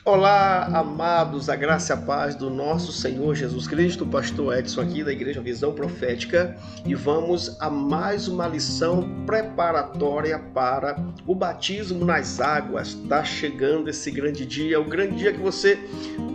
Olá, amados, a graça e a paz do nosso Senhor Jesus Cristo, pastor Edson aqui da Igreja Visão Profética, e vamos a mais uma lição preparatória para o batismo nas águas. Está chegando esse grande dia, o grande dia que você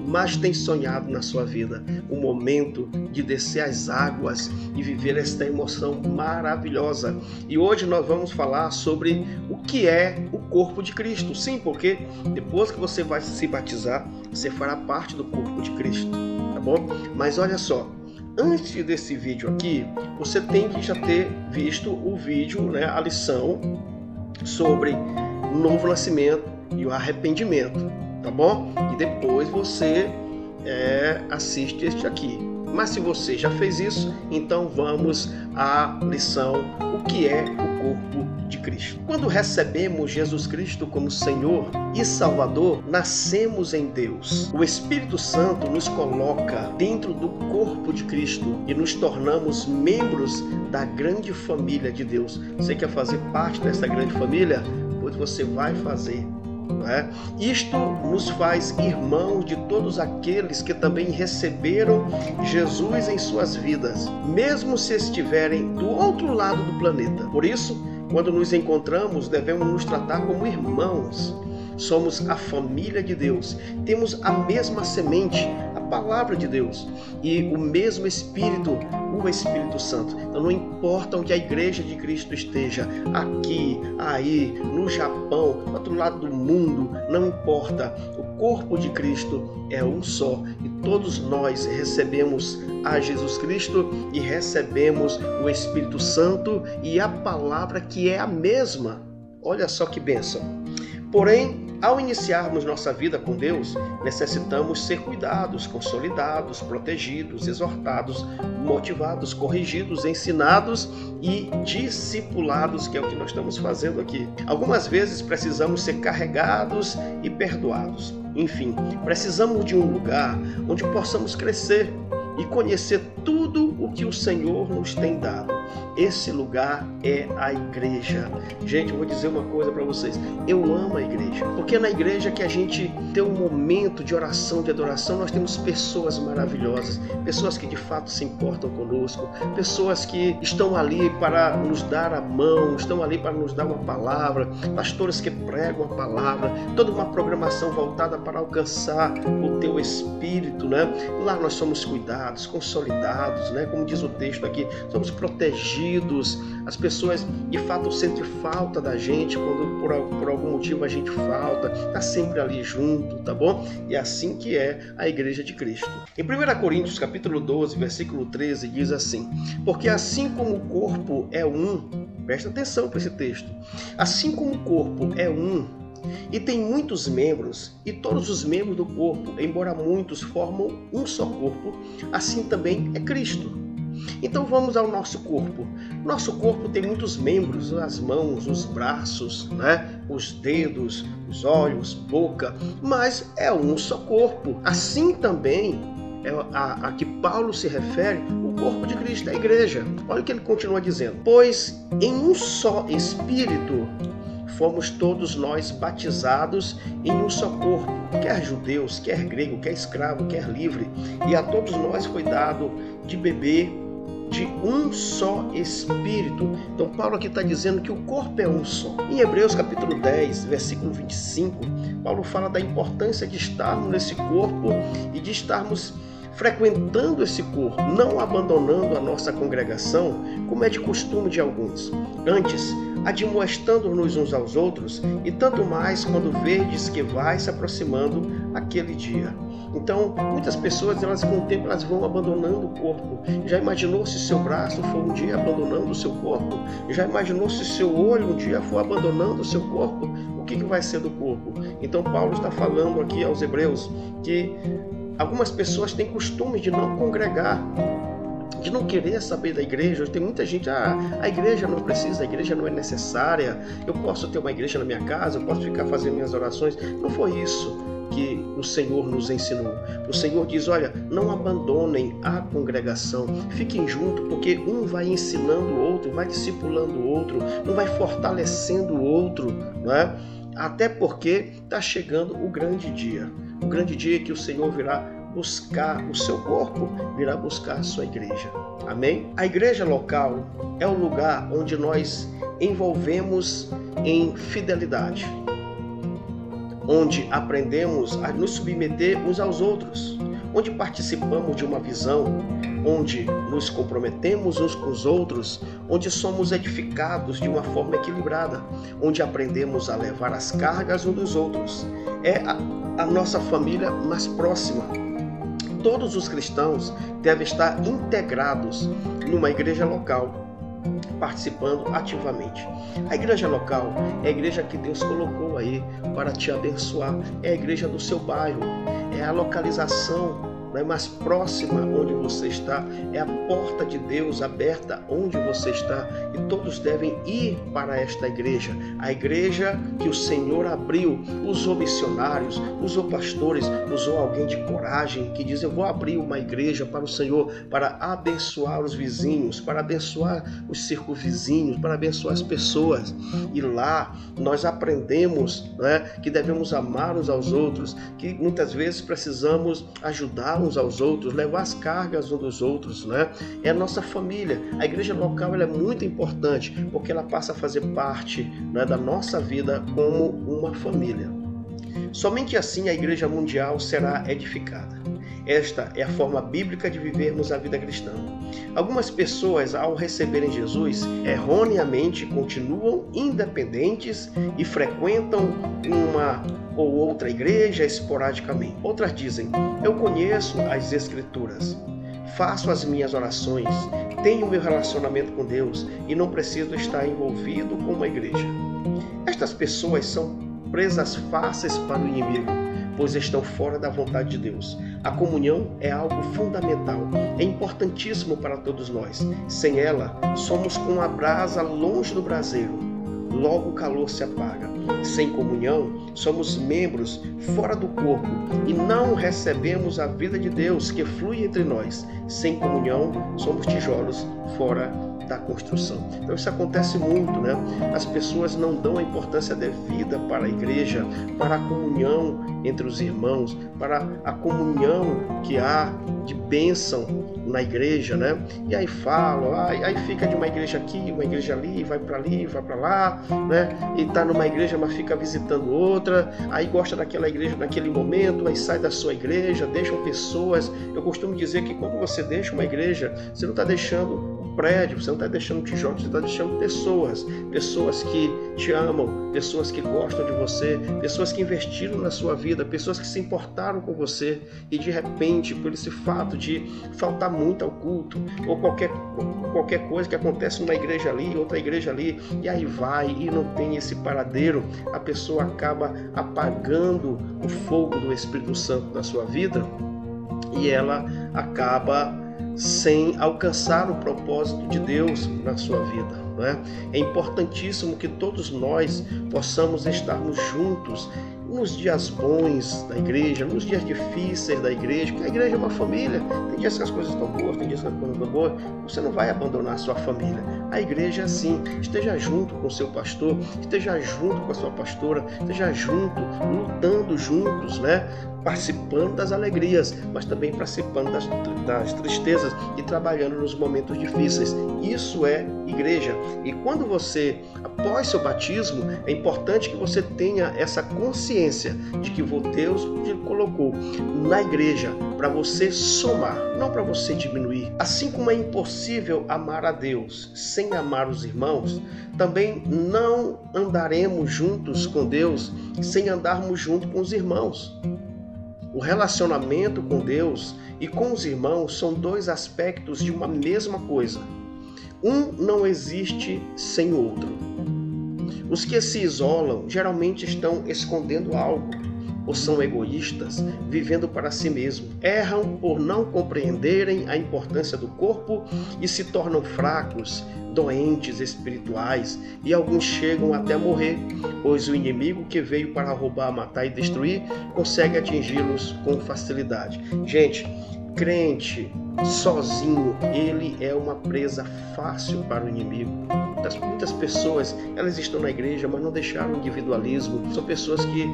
mais tem sonhado na sua vida, o momento de descer as águas e viver esta emoção maravilhosa. E hoje nós vamos falar sobre o que é o corpo de Cristo. Sim, porque depois que você vai se batizar, você fará parte do corpo de Cristo, tá bom? Mas olha só, antes desse vídeo aqui, você tem que já ter visto o vídeo, a lição sobre o novo nascimento e o arrependimento, tá bom? E depois você assiste este aqui. Mas se você já fez isso, então vamos à lição, o que é o corpo de Cristo. Quando recebemos Jesus Cristo como Senhor e Salvador, nascemos em Deus. O Espírito Santo nos coloca dentro do corpo de Cristo e nos tornamos membros da grande família de Deus. Você quer fazer parte dessa grande família? Pois você vai fazer. Isto nos faz irmãos de todos aqueles que também receberam Jesus em suas vidas, mesmo se estiverem do outro lado do planeta. Por isso, quando nos encontramos, devemos nos tratar como irmãos. Somos a família de Deus, temos a mesma semente, a palavra de Deus, e o mesmo Espírito, o Espírito Santo. Então não importa onde a igreja de Cristo esteja, aqui, aí, no Japão, do outro lado do mundo, não importa. O corpo de Cristo é um só, e todos nós recebemos a Jesus Cristo e recebemos o Espírito Santo e a palavra que é a mesma. Olha só que bênção. Porém, ao iniciarmos nossa vida com Deus, necessitamos ser cuidados, consolidados, protegidos, exortados, motivados, corrigidos, ensinados e discipulados, que é o que nós estamos fazendo aqui. Algumas vezes precisamos ser carregados e perdoados. Enfim, precisamos de um lugar onde possamos crescer e conhecer tudo o que o Senhor nos tem dado. Esse lugar é a igreja. Gente, eu vou dizer uma coisa para vocês. Eu amo a igreja, porque é na igreja que a gente tem um momento de oração, de adoração. Nós temos pessoas maravilhosas, pessoas que de fato se importam conosco, pessoas que estão ali para nos dar a mão, estão ali para nos dar uma palavra, pastores que pregam a palavra, toda uma programação voltada para alcançar o teu espírito, Lá nós somos cuidados, consolidados, como diz o texto aqui, somos protegidos. As pessoas de fato sentem falta da gente quando por algum motivo a gente falta, está sempre ali junto, tá bom? E é assim que é a igreja de Cristo. Em 1 Coríntios capítulo 12, versículo 13, diz assim: porque assim como o corpo é um, presta atenção para esse texto, assim como o corpo é um, e tem muitos membros, e todos os membros do corpo, embora muitos, formam um só corpo, assim também é Cristo. Então vamos ao nosso corpo. Nosso corpo tem muitos membros, as mãos, os braços, os dedos, os olhos, boca, mas é um só corpo. Assim também é a que Paulo se refere, o corpo de Cristo, a igreja. Olha o que ele continua dizendo: pois em um só Espírito fomos todos nós batizados em um só corpo, quer judeus, quer grego, quer escravo, quer livre, e a todos nós foi dado de beber de um só Espírito. Então Paulo aqui está dizendo que o corpo é um só. Em Hebreus capítulo 10, versículo 25, Paulo fala da importância de estarmos nesse corpo e de estarmos frequentando esse corpo, não abandonando a nossa congregação, como é de costume de alguns. Antes, admoestando-nos uns aos outros, e tanto mais quando verdes que vai se aproximando aquele dia. Então, muitas pessoas, com o tempo, elas vão abandonando o corpo. Já imaginou se seu braço for um dia abandonando o seu corpo? Já imaginou se seu olho um dia for abandonando o seu corpo? O que vai ser do corpo? Então, Paulo está falando aqui aos hebreus que algumas pessoas têm costume de não congregar, de não querer saber da igreja. Tem muita gente, a igreja não precisa, a igreja não é necessária, eu posso ter uma igreja na minha casa, eu posso ficar fazendo minhas orações. Não foi isso que o Senhor nos ensinou. O Senhor diz: olha, não abandonem a congregação, fiquem junto, porque um vai ensinando o outro, vai discipulando o outro, um vai fortalecendo o outro, Até porque está chegando o grande dia. o grande dia que o Senhor virá buscar o seu corpo, virá buscar a sua igreja. Amém? A igreja local é o lugar onde nós envolvemos em fidelidade, onde aprendemos a nos submeter uns aos outros, onde participamos de uma visão, onde nos comprometemos uns com os outros, onde somos edificados de uma forma equilibrada, onde aprendemos a levar as cargas uns dos outros. É a nossa família mais próxima. Todos os cristãos devem estar integrados numa igreja local, participando ativamente. A igreja local é a igreja que Deus colocou aí para te abençoar. É a igreja do seu bairro, é a localização mais próxima onde você está, é a porta de Deus aberta onde você está, e todos devem ir para esta igreja, a igreja que o Senhor abriu. Usou missionários, usou pastores, usou alguém de coragem que diz: eu vou abrir uma igreja para o Senhor, para abençoar os vizinhos, para abençoar os circunvizinhos, para abençoar as pessoas. E lá nós aprendemos, né, que devemos amar uns aos outros, que muitas vezes precisamos ajudar uns aos outros, levar as cargas uns dos outros, né? É a nossa família. A igreja local ela é muito importante porque ela passa a fazer parte, né, da nossa vida como uma família. Somente assim a igreja mundial será edificada. Esta é a forma bíblica de vivermos a vida cristã. Algumas pessoas, ao receberem Jesus, erroneamente continuam independentes e frequentam uma ou outra igreja esporadicamente. Outras dizem: eu conheço as Escrituras, faço as minhas orações, tenho meu relacionamento com Deus e não preciso estar envolvido com uma igreja. Estas pessoas são presas fáceis para o inimigo, pois estão fora da vontade de Deus. A comunhão é algo fundamental, é importantíssimo para todos nós. Sem ela, somos como a brasa longe do braseiro, logo o calor se apaga. Sem comunhão, somos membros fora do corpo e não recebemos a vida de Deus que flui entre nós. Sem comunhão, somos tijolos fora da construção. Então isso acontece muito, né? As pessoas não dão a importância devida para a igreja, para a comunhão entre os irmãos, para a comunhão que há de bênção na igreja, né? E aí falam, aí fica de uma igreja aqui, uma igreja ali, vai para lá, né? E tá numa igreja, mas fica visitando outra, aí gosta daquela igreja naquele momento, aí sai da sua igreja, deixam pessoas. Eu costumo dizer que quando você deixa uma igreja, você não está deixando prédio, você não está deixando tijolos, você está deixando pessoas que te amam, pessoas que gostam de você, pessoas que investiram na sua vida, pessoas que se importaram com você, e de repente, por esse fato de faltar muito ao culto, ou qualquer coisa que acontece numa igreja ali, outra igreja ali, e aí vai e não tem esse paradeiro, a pessoa acaba apagando o fogo do Espírito Santo na sua vida, e ela acaba sem alcançar o propósito de Deus na sua vida, não é? É importantíssimo que todos nós possamos estarmos juntos nos dias bons da igreja, nos dias difíceis da igreja, porque a igreja é uma família. Tem dias que as coisas estão boas, tem dias que as coisas estão boas. Você não vai abandonar a sua família. A igreja é assim. Esteja junto com o seu pastor, esteja junto com a sua pastora, esteja junto, lutando juntos, né? Participando das alegrias, mas também participando das tristezas e trabalhando nos momentos difíceis. Isso é igreja. E quando você, após seu batismo, é importante que você tenha essa consciência de que Deus te colocou na igreja para você somar, não para você diminuir. Assim como é impossível amar a Deus sem amar os irmãos, também não andaremos juntos com Deus sem andarmos junto com os irmãos. O relacionamento com Deus e com os irmãos são dois aspectos de uma mesma coisa. Um não existe sem o outro. Os que se isolam geralmente estão escondendo algo, ou são egoístas, vivendo para si mesmos. Erram por não compreenderem a importância do corpo e se tornam fracos, doentes espirituais, e alguns chegam até a morrer, pois o inimigo que veio para roubar, matar e destruir consegue atingi-los com facilidade. Gente, crente sozinho, ele é uma presa fácil para o inimigo. muitas pessoas, elas estão na igreja, mas não deixaram o individualismo. São pessoas que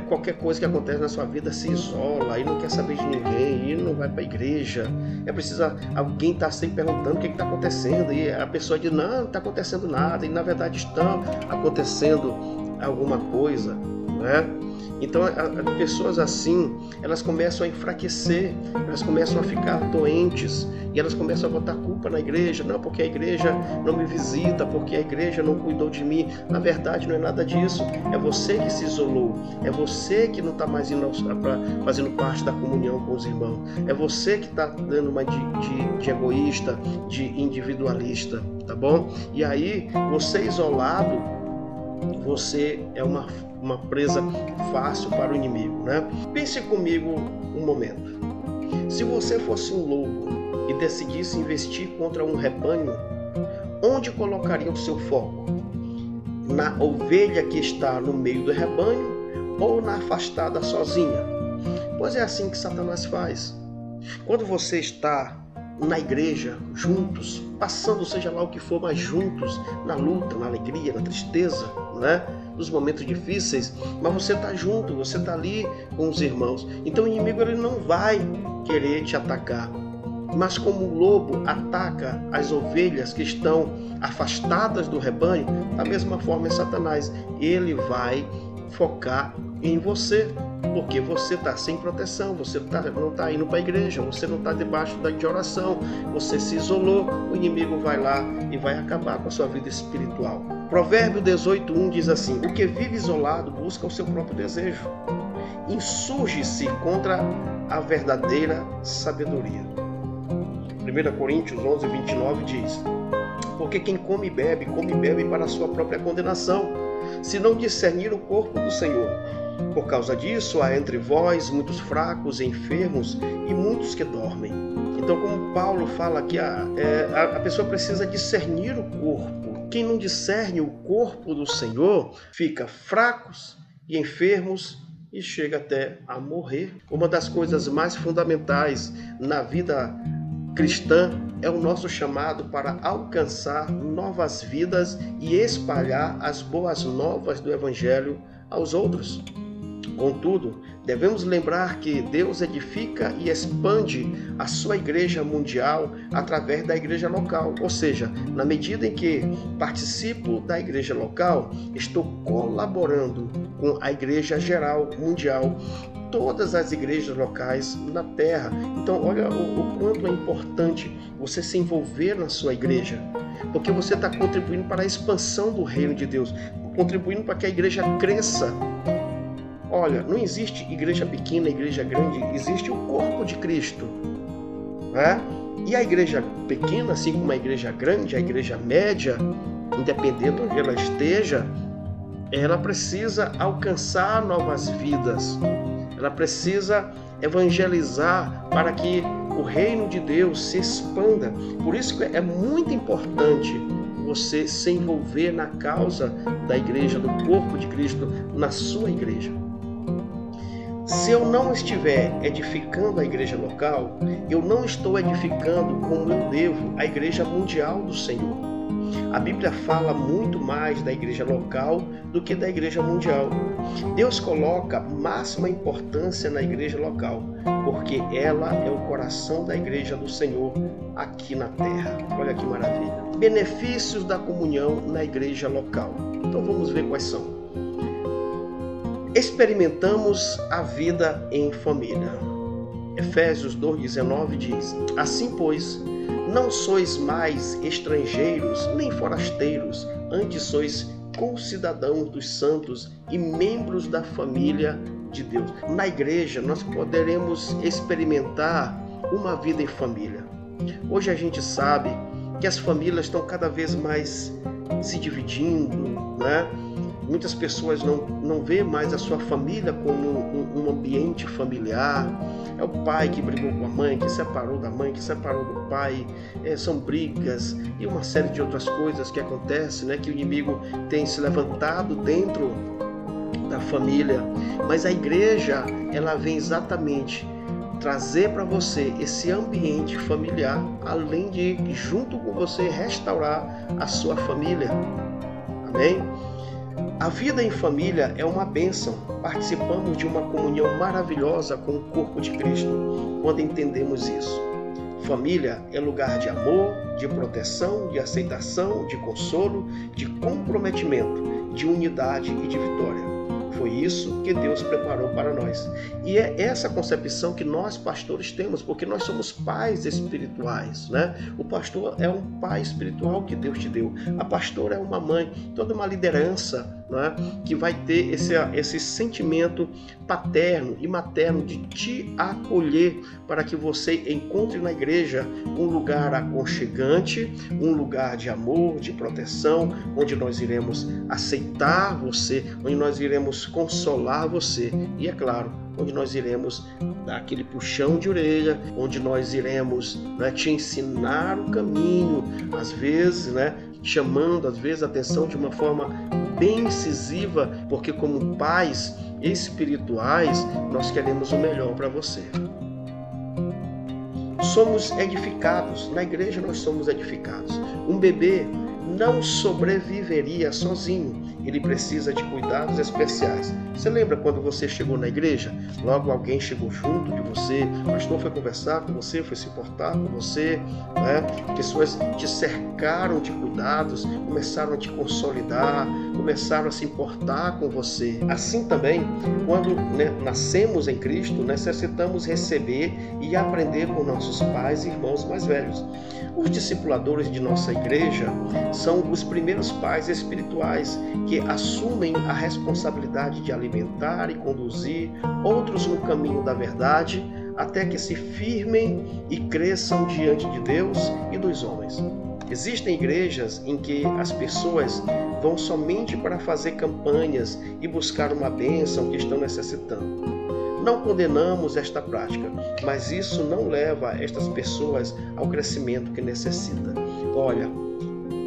qualquer coisa que acontece na sua vida se isola e não quer saber de ninguém, e não vai para a igreja. É preciso alguém estar sempre perguntando o que está acontecendo, e a pessoa diz, não está acontecendo nada, e na verdade está acontecendo alguma coisa, né? Então, pessoas assim, elas começam a enfraquecer, elas começam a ficar doentes, e elas começam a botar culpa na igreja. Não, porque a igreja não me visita, porque a igreja não cuidou de mim. Na verdade, não é nada disso. É você que se isolou, é você que não está mais fazendo parte da comunhão com os irmãos. É você que está dando uma de egoísta, de individualista, tá bom? E aí, você isolado, você é uma presa fácil para o inimigo, né? Pense comigo um momento. Se você fosse um lobo e decidisse investir contra um rebanho, onde colocaria o seu foco? Na ovelha que está no meio do rebanho ou na afastada sozinha? Pois é assim que Satanás faz. Quando você está na igreja, juntos, passando seja lá o que for, mas juntos, na luta, na alegria, na tristeza, né? Nos momentos difíceis, mas você está junto, você está ali com os irmãos. Então o inimigo ele não vai querer te atacar. Mas como o lobo ataca as ovelhas que estão afastadas do rebanho, da mesma forma é Satanás. Ele vai focar em você, porque você está sem proteção, você não está indo para a igreja, você não está debaixo de oração, você se isolou, o inimigo vai lá e vai acabar com a sua vida espiritual. Provérbio 18:1 diz assim: o que vive isolado busca o seu próprio desejo, insurge-se contra a verdadeira sabedoria. 1 Coríntios 11:29 diz: porque quem come e bebe para a sua própria condenação, se não discernir o corpo do Senhor. Por causa disso, há entre vós muitos fracos e enfermos e muitos que dormem. Então, como Paulo fala aqui, a pessoa precisa discernir o corpo. Quem não discerne o corpo do Senhor fica fracos e enfermos e chega até a morrer. Uma das coisas mais fundamentais na vida cristã é o nosso chamado para alcançar novas vidas e espalhar as boas novas do Evangelho aos outros. Contudo, devemos lembrar que Deus edifica e expande a sua igreja mundial através da igreja local. Ou seja, na medida em que participo da igreja local, estou colaborando com a igreja geral, mundial, todas as igrejas locais na terra. Então, olha o quanto é importante você se envolver na sua igreja, porque você está contribuindo para a expansão do reino de Deus, contribuindo para que a igreja cresça. Olha, não existe igreja pequena, igreja grande, existe o corpo de Cristo, né? E a igreja pequena, assim como a igreja grande, a igreja média, independente onde ela esteja, ela precisa alcançar novas vidas, ela precisa evangelizar para que o reino de Deus se expanda. Por isso que é muito importante você se envolver na causa da igreja, do corpo de Cristo, na sua igreja. Se eu não estiver edificando a igreja local, eu não estou edificando como eu devo a igreja mundial do Senhor. A Bíblia fala muito mais da igreja local do que da igreja mundial. Deus coloca máxima importância na igreja local, porque ela é o coração da igreja do Senhor aqui na terra. Olha que maravilha. Benefícios da comunhão na igreja local. Então vamos ver quais são. Experimentamos a vida em família. Efésios 2:19 diz: assim, pois, não sois mais estrangeiros nem forasteiros, antes sois concidadãos dos santos e membros da família de Deus. Na igreja nós poderemos experimentar uma vida em família. Hoje a gente sabe que as famílias estão cada vez mais se dividindo, né? Muitas pessoas não vê mais a sua família como um ambiente familiar. É o pai que brigou com a mãe, que separou da mãe, que separou do pai. São brigas e uma série de outras coisas que acontecem, né? Que o inimigo tem se levantado dentro da família. Mas a igreja, ela vem exatamente trazer para você esse ambiente familiar, além de, junto com você, restaurar a sua família. Amém? A vida em família é uma bênção. Participamos de uma comunhão maravilhosa com o corpo de Cristo quando entendemos isso. Família é lugar de amor, de proteção, de aceitação, de consolo, de comprometimento, de unidade e de vitória. Foi isso que Deus preparou para nós. E é essa concepção que nós pastores temos, porque nós somos pais espirituais, né? O pastor é um pai espiritual que Deus te deu. A pastora é uma mãe, toda uma liderança, né? Que vai ter esse sentimento paterno e materno de te acolher para que você encontre na igreja um lugar aconchegante, um lugar de amor, de proteção, onde nós iremos aceitar você, onde nós iremos consolar você e, é claro, onde nós iremos dar aquele puxão de orelha, onde nós iremos, né, te ensinar o caminho, às vezes, né, chamando às vezes a atenção de uma forma bem incisiva, porque como pais espirituais nós queremos o melhor para você. Somos edificados, na igreja nós somos edificados. Um bebê não sobreviveria sozinho, ele precisa de cuidados especiais. Você lembra quando você chegou na igreja? Logo alguém chegou junto de você, o pastor foi conversar com você, foi se importar com você, né? Pessoas te cercaram de cuidados, começaram a te consolidar, começaram a se importar com você. Assim também, quando, né, nascemos em Cristo, necessitamos receber e aprender com nossos pais e irmãos mais velhos. Os discipuladores de nossa igreja são os primeiros pais espirituais que assumem a responsabilidade de alimentar e conduzir outros no caminho da verdade até que se firmem e cresçam diante de Deus e dos homens. Existem igrejas em que as pessoas vão somente para fazer campanhas e buscar uma bênção que estão necessitando. Não condenamos esta prática, mas isso não leva estas pessoas ao crescimento que necessita. Olha,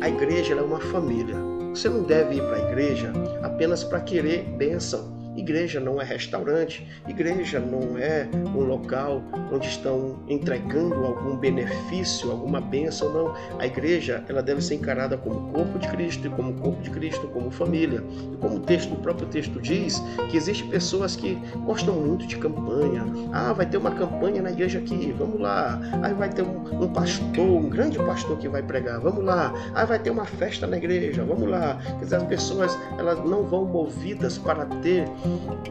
a igreja é uma família. Você não deve ir para a igreja apenas para querer bênção. Igreja não é restaurante, igreja não é um local onde estão entregando algum benefício, alguma bênção, não. A igreja, ela deve ser encarada como corpo de Cristo, e como corpo de Cristo, como família. E como o próprio texto diz, que existem pessoas que gostam muito de campanha. Ah, vai ter uma campanha na igreja aqui, vamos lá. Aí vai ter um pastor, um grande pastor que vai pregar, vamos lá. Aí vai ter uma festa na igreja, vamos lá. Quer dizer, as pessoas, elas não vão movidas para ter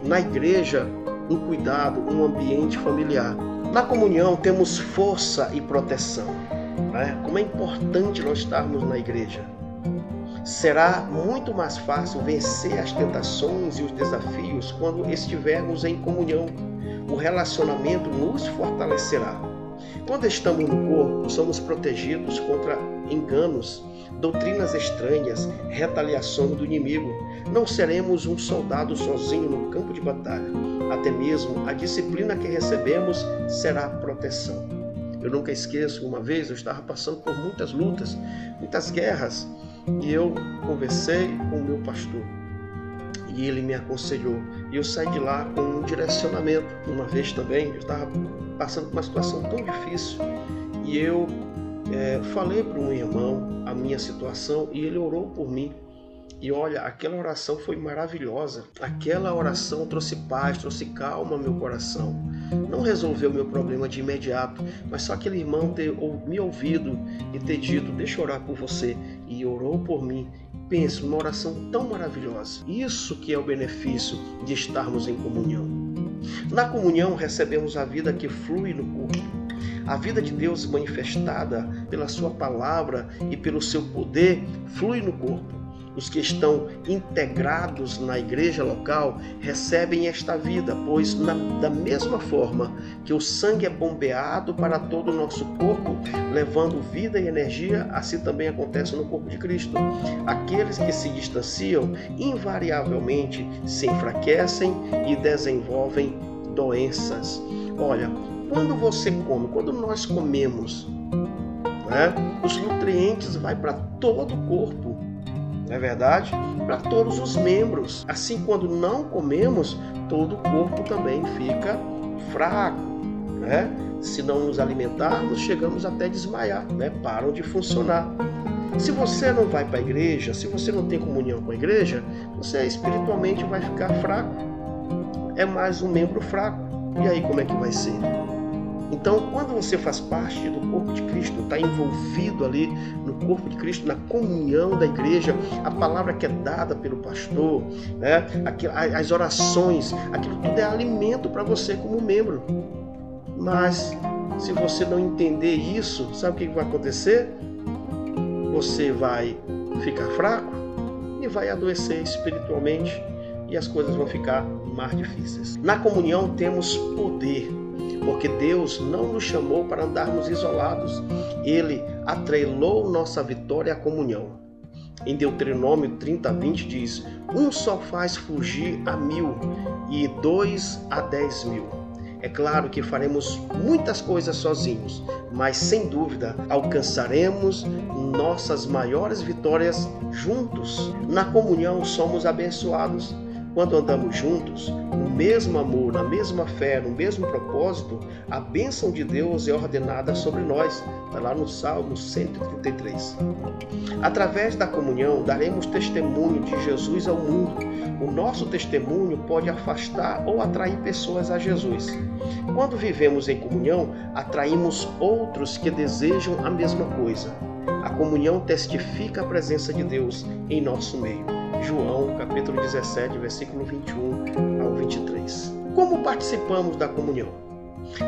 na igreja um cuidado, um ambiente familiar. Na comunhão temos força e proteção, né? Como é importante nós estarmos na igreja. Será muito mais fácil vencer as tentações e os desafios quando estivermos em comunhão. O relacionamento nos fortalecerá. Quando estamos no corpo, somos protegidos contra enganos, doutrinas estranhas, retaliações do inimigo. Não seremos um soldado sozinho no campo de batalha. Até mesmo a disciplina que recebemos será proteção. Eu nunca esqueço, uma vez eu estava passando por muitas lutas, muitas guerras, e eu conversei com o meu pastor. E ele me aconselhou. E eu saí de lá com um direcionamento. Uma vez também, eu estava passando por uma situação tão difícil. E eu falei para um irmão a minha situação e ele orou por mim. E olha, aquela oração foi maravilhosa. Aquela oração trouxe paz, trouxe calma ao meu coração. Não resolveu o meu problema de imediato, mas só aquele irmão ter me ouvido e ter dito, deixa eu orar por você. E orou por mim. Pensa, uma oração tão maravilhosa. Isso que é o benefício de estarmos em comunhão. Na comunhão recebemos a vida que flui no corpo. A vida de Deus manifestada pela sua palavra e pelo seu poder flui no corpo. Os que estão integrados na igreja local recebem esta vida, pois da mesma forma que o sangue é bombeado para todo o nosso corpo, levando vida e energia, assim também acontece no corpo de Cristo. Aqueles que se distanciam, invariavelmente se enfraquecem e desenvolvem doenças. Olha, quando você come, quando nós comemos, né, os nutrientes vão para todo o corpo. Não é verdade? Para todos os membros. Assim, quando não comemos, todo o corpo também fica fraco, né? Se não nos alimentarmos, chegamos até a desmaiar, né? Param de funcionar. Se você não vai para a igreja, se você não tem comunhão com a igreja, você espiritualmente vai ficar fraco. É mais um membro fraco. E aí como é que vai ser? Então, quando você faz parte do corpo de Cristo, está envolvido ali no corpo de Cristo, na comunhão da igreja, a palavra que é dada pelo pastor, né? As orações, aquilo tudo é alimento para você como membro. Mas, se você não entender isso, sabe o que vai acontecer? Você vai ficar fraco e vai adoecer espiritualmente e as coisas vão ficar mais difíceis. Na comunhão temos poder, porque Deus não nos chamou para andarmos isolados. Ele atrelou nossa vitória à comunhão. Em Deuteronômio 30:20 diz: um só faz fugir a 1000 e 2 a 10.000. É claro que faremos muitas coisas sozinhos, mas sem dúvida alcançaremos nossas maiores vitórias juntos. Na comunhão somos abençoados. Quando andamos juntos, no mesmo amor, na mesma fé, no mesmo propósito, a bênção de Deus é ordenada sobre nós. Está lá no Salmo 133. Através da comunhão, daremos testemunho de Jesus ao mundo. O nosso testemunho pode afastar ou atrair pessoas a Jesus. Quando vivemos em comunhão, atraímos outros que desejam a mesma coisa. A comunhão testifica a presença de Deus em nosso meio. João, capítulo 17, versículo 21 ao 23. Como participamos da comunhão?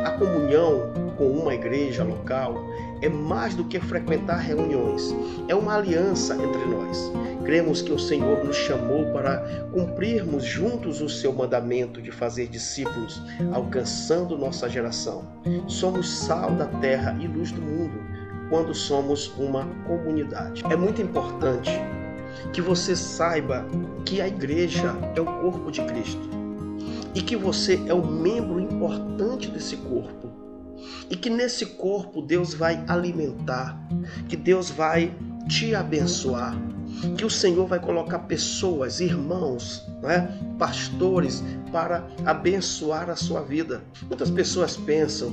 A comunhão com uma igreja local é mais do que frequentar reuniões. É uma aliança entre nós. Cremos que o Senhor nos chamou para cumprirmos juntos o seu mandamento de fazer discípulos, alcançando nossa geração. Somos sal da terra e luz do mundo quando somos uma comunidade. É muito importante que você saiba que a igreja é o corpo de Cristo e que você é um membro importante desse corpo e que nesse corpo Deus vai alimentar, que Deus vai te abençoar, que o Senhor vai colocar pessoas, irmãos, né, pastores para abençoar a sua vida. Muitas pessoas pensam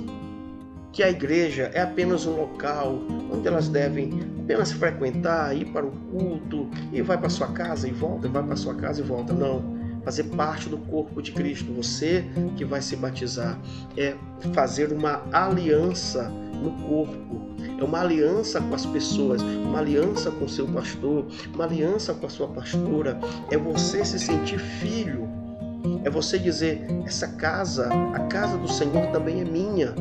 que a igreja é apenas um local onde elas devem apenas frequentar, ir para o culto e vai para sua casa e volta, vai para sua casa e volta. Não, fazer parte do corpo de Cristo. Você que vai se batizar é fazer uma aliança no corpo. É uma aliança com as pessoas, uma aliança com o seu pastor, uma aliança com a sua pastora. É você se sentir filho. É você dizer, essa casa, a casa do Senhor também é minha.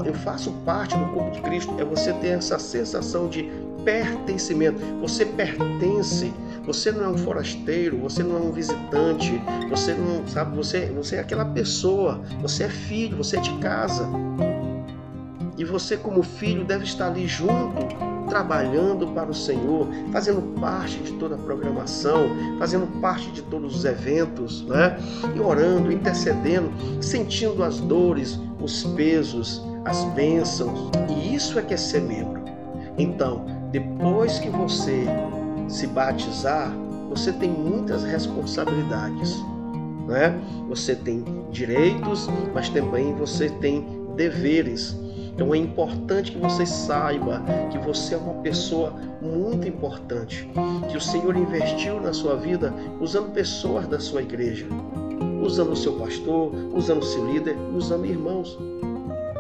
Eu faço parte do corpo de Cristo. É você ter essa sensação de pertencimento. Você pertence. Você não é um forasteiro. Você não é um visitante. Você não sabe. Você é aquela pessoa. Você é filho. Você é de casa. E você, como filho, deve estar ali junto, trabalhando para o Senhor, fazendo parte de toda a programação, fazendo parte de todos os eventos, né? E orando, intercedendo, sentindo as dores, os pesos, as bênçãos. E isso é que é ser membro. Então, depois que você se batizar, você tem muitas responsabilidades, né? Você tem direitos, mas também você tem deveres. Então é importante que você saiba que você é uma pessoa muito importante, que o Senhor investiu na sua vida usando pessoas da sua igreja, usando o seu pastor, usando o seu líder, usando irmãos.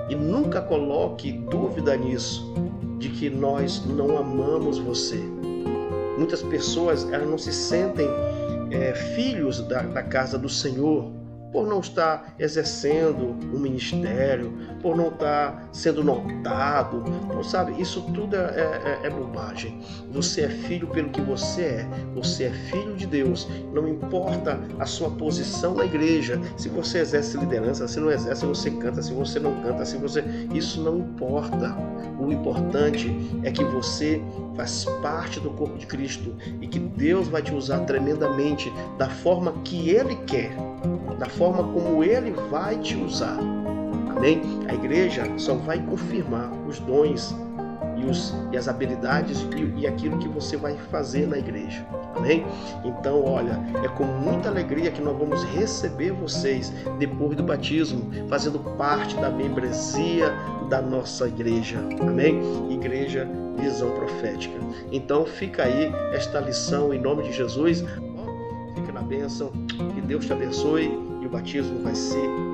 E nunca coloque dúvida nisso, de que nós não amamos você. Muitas pessoas elas não se sentem filhos da casa do Senhor, por não estar exercendo um ministério, por não estar sendo notado, não sabe? Isso tudo é bobagem. Você é filho pelo que você é filho de Deus. Não importa a sua posição na igreja, se você exerce liderança, se não exerce, se você canta, se você não canta, isso não importa. O importante é que você faz parte do corpo de Cristo e que Deus vai te usar tremendamente da forma que Ele quer, da forma como Ele vai te usar. Amém? A igreja só vai confirmar os dons e as habilidades e aquilo que você vai fazer na igreja. Amém? Então, olha, é com muita alegria que nós vamos receber vocês depois do batismo, fazendo parte da membresia da nossa igreja. Amém? Igreja Visão Profética. Então, fica aí esta lição em nome de Jesus. Fica na bênção, que Deus te abençoe e o batismo vai ser